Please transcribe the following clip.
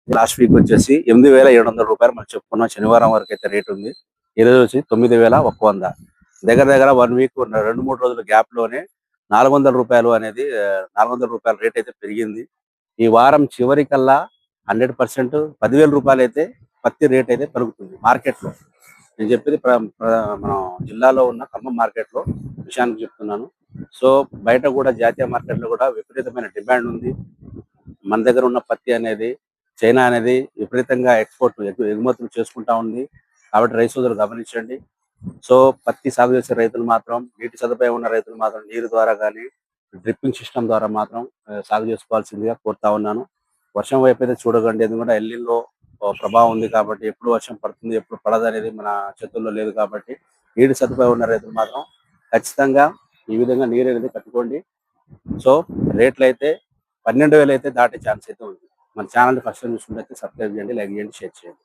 Last week వచ్చేసి 8,700 రూపాయలు మనం చెప్పుకున్నాం. శనివారం వరకు అయితే రేట్ ఉంది. ఈ రోజు వచ్చి 9,100. దగ్గర దగ్గర 1 వీక్ 2-3 రోజుల గ్యాప్ లోనే 400 రూపాయలు అనేది 400 రూపాయల రేట్ అయితే పెరిగింది. ఈ వారం చివరికల్లా 100% 10,000 రూపాయలు అయితే పత్తి రేట్ అయితే పెరుగుతుంది మార్కెట్ లో. నేను చెప్పేది మనం జిల్లాలో ఉన్న ఖమ్మం మార్కెట్ లో విషయానికి చెప్తున్నాను. సో బయట కూడా జాతీయ మార్కెట్ లో కూడా విపరీతమైన డిమాండ్ ఉంది. మన దగ్గర ఉన్న పత్తి అనేది చైనా అనేది విపరీతంగా ఎగుమతులు చేసుకుంటా ఉంది. కాబట్టి రైతు సోదరులు గమనించండి. సో పత్తి సాగు చేసే రైతులు మాత్రం, నీటి సదుపాయం ఉన్న రైతులు మాత్రం నీరు ద్వారా కానీ డ్రిప్పింగ్ సిస్టమ్ ద్వారా మాత్రం సాగు చేసుకోవాల్సిందిగా కోరుతా ఉన్నాను. వర్షం వైపు అయితే చూడకండి, ఎందుకంటే ఎల్లిలో ప్రభావం ఉంది కాబట్టి ఎప్పుడు వర్షం పడుతుంది ఎప్పుడు పడదు అనేది మన చేతుల్లో లేదు. కాబట్టి నీటి సదుపాయం ఉన్న రైతులు మాత్రం ఖచ్చితంగా ఈ విధంగా నీరు అనేది కట్టుకోండి. సో రేట్లు అయితే 12,000 అయితే దాటే ఛాన్స్ అయితే ఉంది. మన ఛానల్ ఫస్ట్ టైం చూసుకుంటే సబ్స్క్రైబ్ చేయండి, లైక్ చేయండి, షేర్ చేయండి.